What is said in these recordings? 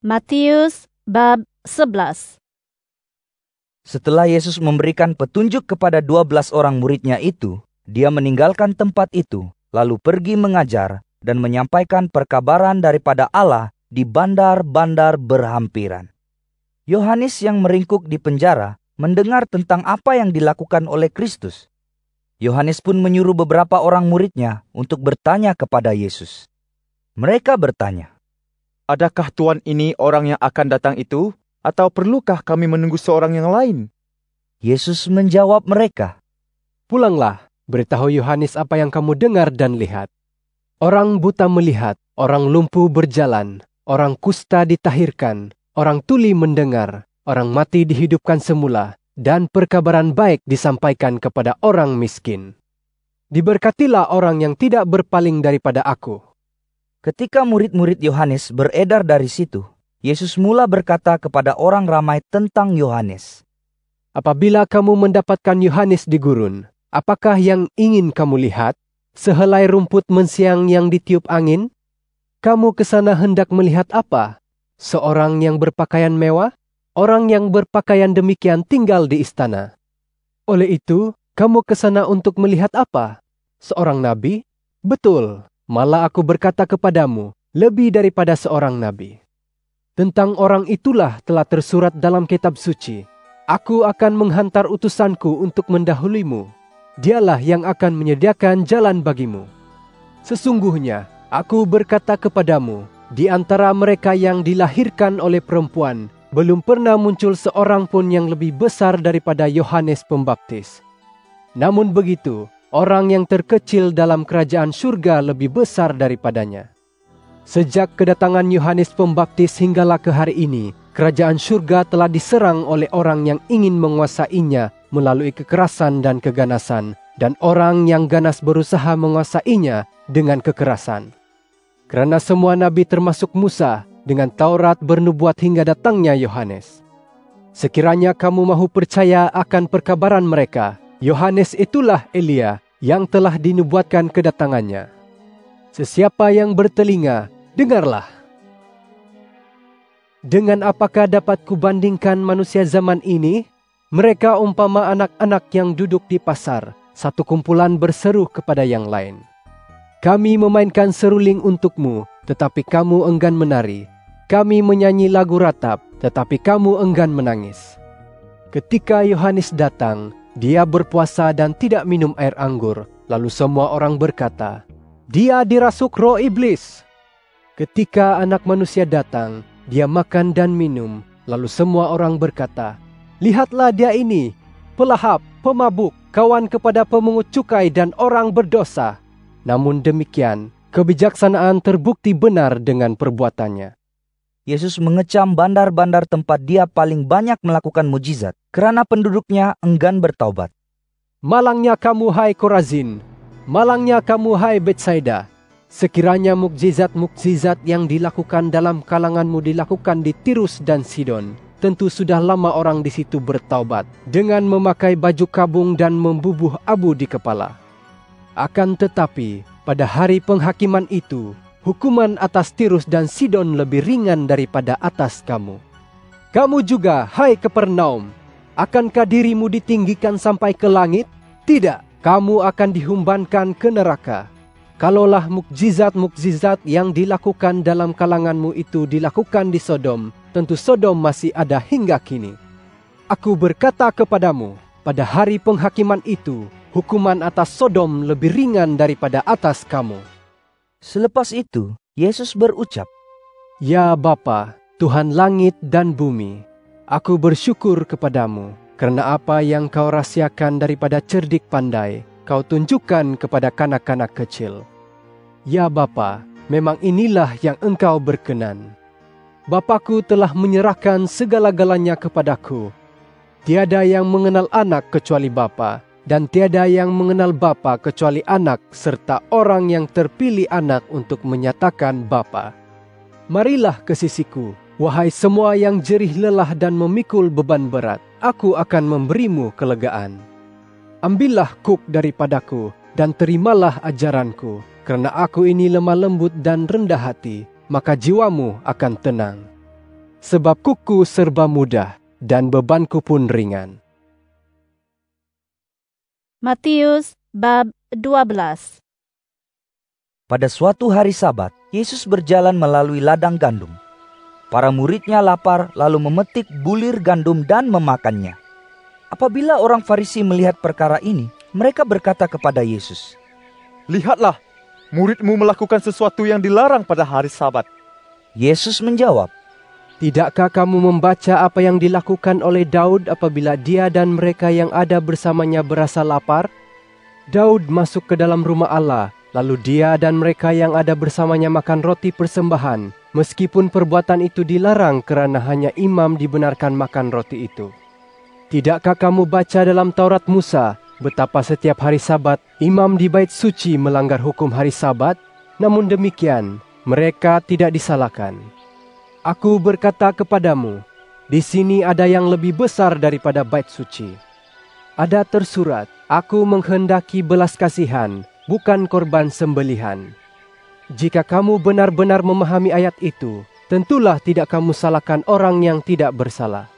Matius bab 11. Setelah Yesus memberikan petunjuk kepada 12 orang muridnya itu, dia meninggalkan tempat itu, lalu pergi mengajar dan menyampaikan perkabaran daripada Allah di bandar-bandar berhampiran. Yohanes yang meringkuk di penjara mendengar tentang apa yang dilakukan oleh Kristus. Yohanes pun menyuruh beberapa orang muridnya untuk bertanya kepada Yesus. Mereka bertanya, "Adakah Tuhan ini orang yang akan datang itu, atau perlukah kami menunggu seorang yang lain?" Yesus menjawab mereka, "Pulanglah, beritahu Yohanes apa yang kamu dengar dan lihat. Orang buta melihat, orang lumpuh berjalan, orang kusta ditahirkan, orang tuli mendengar, orang mati dihidupkan semula, dan perkabaran baik disampaikan kepada orang miskin. Diberkatilah orang yang tidak berpaling daripada aku." Ketika murid-murid Yohanes beredar dari situ, Yesus mula berkata kepada orang ramai tentang Yohanes. "Apabila kamu mendapatkan Yohanes di gurun, apakah yang ingin kamu lihat? Sehelai rumput mensiang yang ditiup angin? Kamu ke sana hendak melihat apa? Seorang yang berpakaian mewah? Orang yang berpakaian demikian tinggal di istana. Oleh itu, kamu ke sana untuk melihat apa? Seorang nabi? Betul. Malah aku berkata kepadamu, lebih daripada seorang nabi. Tentang orang itulah telah tersurat dalam kitab suci. Aku akan menghantar utusanku untuk mendahulimu. Dialah yang akan menyediakan jalan bagimu. Sesungguhnya, aku berkata kepadamu, di antara mereka yang dilahirkan oleh perempuan, belum pernah muncul seorang pun yang lebih besar daripada Yohanes Pembaptis. Namun begitu, orang yang terkecil dalam kerajaan surga lebih besar daripadanya. Sejak kedatangan Yohanes Pembaptis hinggalah ke hari ini, kerajaan surga telah diserang oleh orang yang ingin menguasainya melalui kekerasan dan keganasan, dan orang yang ganas berusaha menguasainya dengan kekerasan. Kerana semua nabi termasuk Musa, dengan Taurat bernubuat hingga datangnya Yohanes. Sekiranya kamu mahu percaya akan perkabaran mereka, Yohanes itulah Elia yang telah dinubuatkan kedatangannya. Sesiapa yang bertelinga, dengarlah. Dengan apakah dapat kubandingkan manusia zaman ini? Mereka umpama anak-anak yang duduk di pasar, satu kumpulan berseru kepada yang lain. Kami memainkan seruling untukmu, tetapi kamu enggan menari. Kami menyanyi lagu ratap, tetapi kamu enggan menangis. Ketika Yohanes datang, dia berpuasa dan tidak minum air anggur. Lalu semua orang berkata, "Dia dirasuk roh iblis." Ketika Anak Manusia datang, dia makan dan minum. Lalu semua orang berkata, "Lihatlah dia ini, pelahap, pemabuk, kawan kepada pemungut cukai dan orang berdosa." Namun demikian, kebijaksanaan terbukti benar dengan perbuatannya. Yesus mengecam bandar-bandar tempat dia paling banyak melakukan mujizat, kerana penduduknya enggan bertaubat. "Malangnya kamu hai Korazin, malangnya kamu hai Betsaida. Sekiranya mukjizat-mukjizat yang dilakukan dalam kalanganmu dilakukan di Tirus dan Sidon, tentu sudah lama orang di situ bertaubat dengan memakai baju kabung dan membubuh abu di kepala. Akan tetapi, pada hari penghakiman itu, hukuman atas Tirus dan Sidon lebih ringan daripada atas kamu. Kamu juga, hai Kapernaum, akankah dirimu ditinggikan sampai ke langit? Tidak, kamu akan dihumbankan ke neraka. Kalaulah mukjizat-mukjizat yang dilakukan dalam kalanganmu itu dilakukan di Sodom, tentu Sodom masih ada hingga kini. Aku berkata kepadamu, pada hari penghakiman itu, hukuman atas Sodom lebih ringan daripada atas kamu." Selepas itu, Yesus berucap, "Ya Bapa, Tuhan langit dan bumi, aku bersyukur kepadamu, kerana apa yang kau rahsiakan daripada cerdik pandai, kau tunjukkan kepada kanak-kanak kecil. Ya Bapa, memang inilah yang engkau berkenan. Bapakku telah menyerahkan segala-galanya kepadaku. Tiada yang mengenal anak kecuali Bapa, dan tiada yang mengenal Bapa kecuali anak, serta orang yang terpilih anak untuk menyatakan Bapa. Marilah ke sisiku, wahai semua yang jerih lelah dan memikul beban berat, aku akan memberimu kelegaan. Ambillah kuk daripadaku, dan terimalah ajaranku, kerana aku ini lemah lembut dan rendah hati, maka jiwamu akan tenang. sebab kuku serba mudah dan bebanku pun ringan. Matius bab 12. Pada suatu hari Sabat, Yesus berjalan melalui ladang gandum. Para muridnya lapar lalu memetik bulir gandum dan memakannya. Apabila orang Farisi melihat perkara ini, mereka berkata kepada Yesus, Lihatlah, muridmu melakukan sesuatu yang dilarang pada hari Sabat. Yesus menjawab, Tidakkah kamu membaca apa yang dilakukan oleh Daud apabila dia dan mereka yang ada bersamanya berasa lapar? Daud masuk ke dalam rumah Allah, lalu dia dan mereka yang ada bersamanya makan roti persembahan, meskipun perbuatan itu dilarang kerana hanya imam dibenarkan makan roti itu. Tidakkah kamu baca dalam Taurat Musa, betapa setiap hari Sabat, imam di bait suci melanggar hukum hari Sabat? Namun demikian, mereka tidak disalahkan. Aku berkata kepadamu, di sini ada yang lebih besar daripada bait suci. Ada tersurat, aku menghendaki belas kasihan, bukan korban sembelihan. Jika kamu benar-benar memahami ayat itu, tentulah tidak kamu salahkan orang yang tidak bersalah.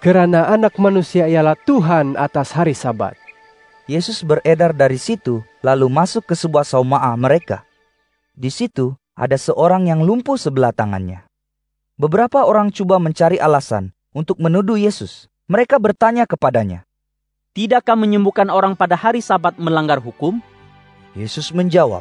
Kerana anak manusia ialah Tuhan atas hari Sabat. Yesus beredar dari situ, lalu masuk ke sebuah saumaah mereka. Di situ ada seorang yang lumpuh sebelah tangannya. Beberapa orang coba mencari alasan untuk menuduh Yesus. Mereka bertanya kepadanya, Tidakkah menyembuhkan orang pada hari Sabat melanggar hukum? Yesus menjawab,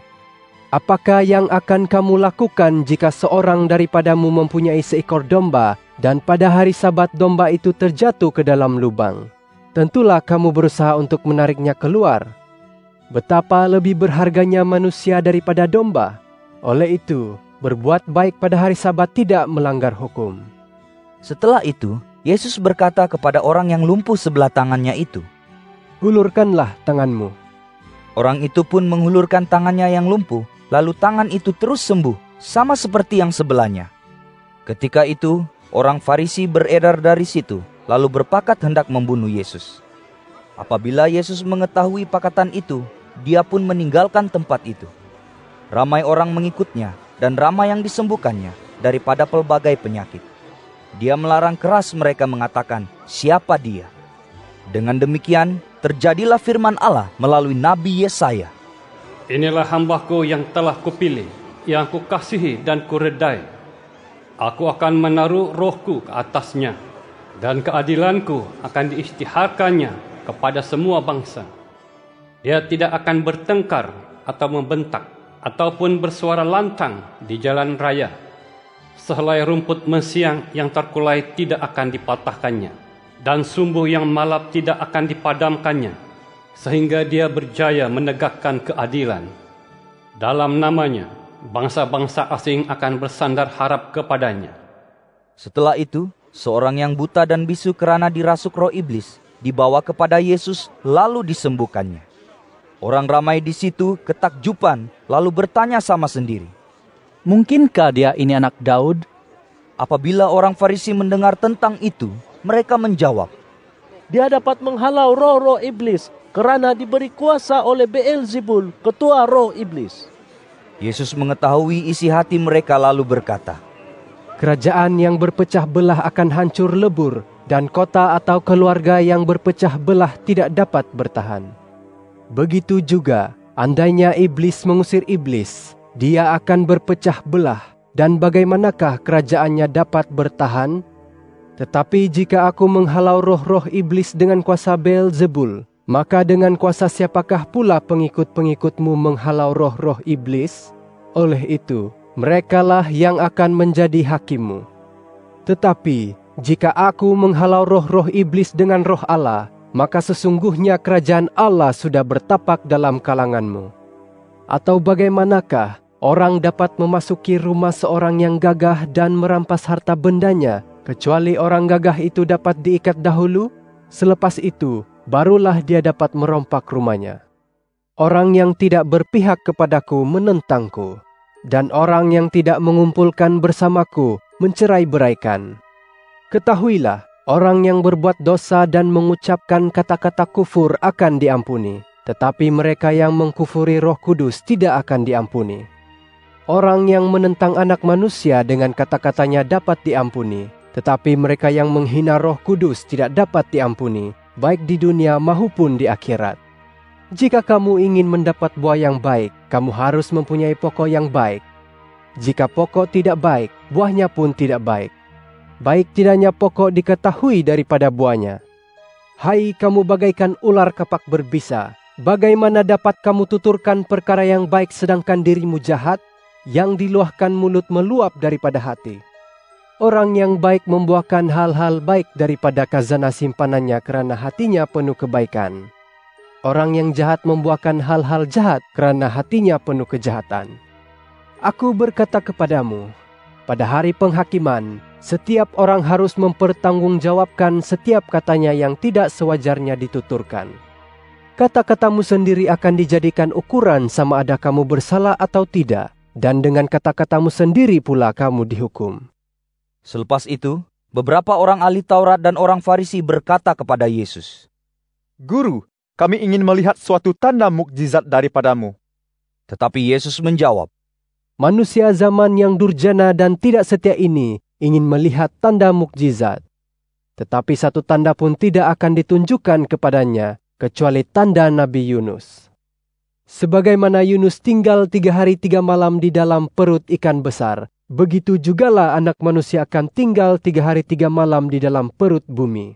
Apakah yang akan kamu lakukan jika seorang daripadamu mempunyai seekor domba dan pada hari Sabat domba itu terjatuh ke dalam lubang? Tentulah kamu berusaha untuk menariknya keluar. Betapa lebih berharganya manusia daripada domba. Oleh itu, berbuat baik pada hari Sabat tidak melanggar hukum. Setelah itu, Yesus berkata kepada orang yang lumpuh sebelah tangannya itu, Hulurkanlah tanganmu. Orang itu pun menghulurkan tangannya yang lumpuh, lalu tangan itu terus sembuh, sama seperti yang sebelahnya. Ketika itu, orang Farisi beredar dari situ, lalu berpakat hendak membunuh Yesus. Apabila Yesus mengetahui pakatan itu, dia pun meninggalkan tempat itu. Ramai orang mengikutnya, dan ramai yang disembuhkannya daripada pelbagai penyakit. Dia melarang keras mereka mengatakan, siapa dia? Dengan demikian, terjadilah firman Allah melalui Nabi Yesaya. Inilah hamba-Ku yang telah Kupilih, yang Kukasihi dan Kuredai. Aku akan menaruh roh-Ku ke atasnya, dan keadilan-Ku akan diisytiharkannya kepada semua bangsa. Dia tidak akan bertengkar atau membentak, ataupun bersuara lantang di jalan raya. Sehelai rumput mesiang yang terkulai tidak akan dipatahkannya, dan sumbu yang malap tidak akan dipadamkannya, sehingga dia berjaya menegakkan keadilan. Dalam namanya, bangsa-bangsa asing akan bersandar harap kepadanya. Setelah itu, seorang yang buta dan bisu kerana dirasuk roh iblis dibawa kepada Yesus lalu disembuhkannya. Orang ramai di situ ketakjuban lalu bertanya sama sendiri, Mungkinkah dia ini anak Daud? Apabila orang Farisi mendengar tentang itu, mereka menjawab, Dia dapat menghalau roh-roh iblis kerana diberi kuasa oleh Beelzebul, ketua roh iblis. Yesus mengetahui isi hati mereka lalu berkata, Kerajaan yang berpecah belah akan hancur lebur, dan kota atau keluarga yang berpecah belah tidak dapat bertahan. Begitu juga, andainya iblis mengusir iblis, dia akan berpecah belah, dan bagaimanakah kerajaannya dapat bertahan? Tetapi jika aku menghalau roh-roh iblis dengan kuasa Beelzebul, maka dengan kuasa siapakah pula pengikut-pengikutmu menghalau roh-roh iblis? Oleh itu, merekalah yang akan menjadi hakimmu. Tetapi, jika aku menghalau roh-roh iblis dengan roh Allah, maka sesungguhnya kerajaan Allah sudah bertapak dalam kalanganmu. Atau bagaimanakah orang dapat memasuki rumah seorang yang gagah dan merampas harta bendanya, kecuali orang gagah itu dapat diikat dahulu? Selepas itu, barulah dia dapat merompak rumahnya. Orang yang tidak berpihak kepadaku menentangku, dan orang yang tidak mengumpulkan bersamaku mencerai-beraikan. Ketahuilah, orang yang berbuat dosa dan mengucapkan kata-kata kufur akan diampuni, tetapi mereka yang mengkufuri Roh Kudus tidak akan diampuni. Orang yang menentang Anak Manusia dengan kata-katanya dapat diampuni, Tetapi mereka yang menghina Roh Kudus tidak dapat diampuni, baik di dunia maupun di akhirat. Jika kamu ingin mendapat buah yang baik, kamu harus mempunyai pokok yang baik. Jika pokok tidak baik, buahnya pun tidak baik. Baik tidaknya pokok diketahui daripada buahnya. Hai kamu bagaikan ular kapak berbisa, bagaimana dapat kamu tuturkan perkara yang baik sedangkan dirimu jahat, yang diluahkan mulut meluap daripada hati. Orang yang baik membuahkan hal-hal baik daripada khazanah simpanannya karena hatinya penuh kebaikan. Orang yang jahat membuahkan hal-hal jahat kerana hatinya penuh kejahatan. Aku berkata kepadamu, pada hari penghakiman, setiap orang harus mempertanggungjawabkan setiap katanya yang tidak sewajarnya dituturkan. Kata-katamu sendiri akan dijadikan ukuran sama ada kamu bersalah atau tidak, dan dengan kata-katamu sendiri pula kamu dihukum. Selepas itu, beberapa orang ahli Taurat dan orang Farisi berkata kepada Yesus, Guru, kami ingin melihat suatu tanda mukjizat daripadamu. Tetapi Yesus menjawab, Manusia zaman yang durjana dan tidak setia ini ingin melihat tanda mukjizat. Tetapi satu tanda pun tidak akan ditunjukkan kepadanya, kecuali tanda Nabi Yunus. Sebagaimana Yunus tinggal 3 hari 3 malam di dalam perut ikan besar, begitu jugalah anak manusia akan tinggal 3 hari 3 malam di dalam perut bumi.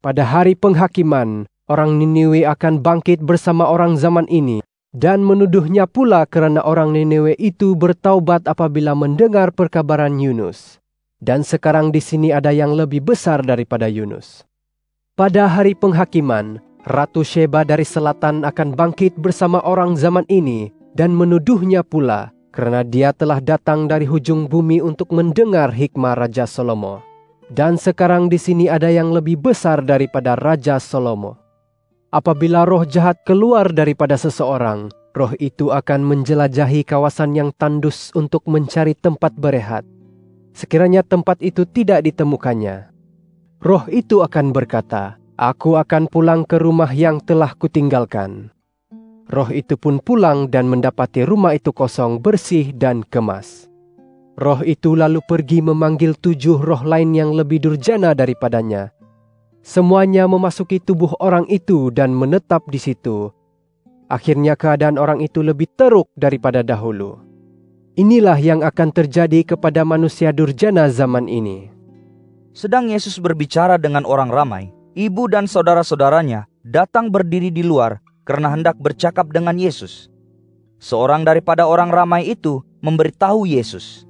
Pada hari penghakiman, orang Niniwe akan bangkit bersama orang zaman ini dan menuduhnya pula kerana orang Niniwe itu bertaubat apabila mendengar perkabaran Yunus. Dan sekarang di sini ada yang lebih besar daripada Yunus. Pada hari penghakiman, Ratu Sheba dari selatan akan bangkit bersama orang zaman ini dan menuduhnya pula kerana dia telah datang dari hujung bumi untuk mendengar hikmah Raja Salomo. Dan sekarang di sini ada yang lebih besar daripada Raja Salomo. Apabila roh jahat keluar daripada seseorang, roh itu akan menjelajahi kawasan yang tandus untuk mencari tempat berehat. Sekiranya tempat itu tidak ditemukannya, roh itu akan berkata, Aku akan pulang ke rumah yang telah kutinggalkan. Roh itu pun pulang dan mendapati rumah itu kosong, bersih dan kemas. Roh itu lalu pergi memanggil 7 roh lain yang lebih durjana daripadanya. Semuanya memasuki tubuh orang itu dan menetap di situ. Akhirnya keadaan orang itu lebih teruk daripada dahulu. Inilah yang akan terjadi kepada manusia durjana zaman ini. Sedang Yesus berbicara dengan orang ramai, ibu dan saudara-saudaranya datang berdiri di luar karena hendak bercakap dengan Yesus. Seorang daripada orang ramai itu memberitahu Yesus,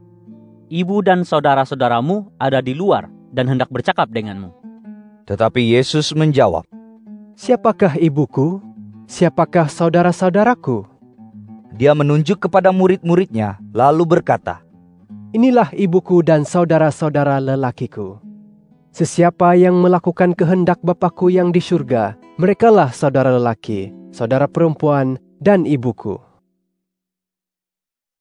Ibu dan saudara-saudaramu ada di luar dan hendak bercakap denganmu. Tetapi Yesus menjawab, Siapakah ibuku? Siapakah saudara-saudaraku? Dia menunjuk kepada murid-muridnya, lalu berkata, Inilah ibuku dan saudara-saudara lelakiku. Sesiapa yang melakukan kehendak Bapa-Ku yang di syurga, merekalah saudara lelaki, saudara perempuan, dan ibuku.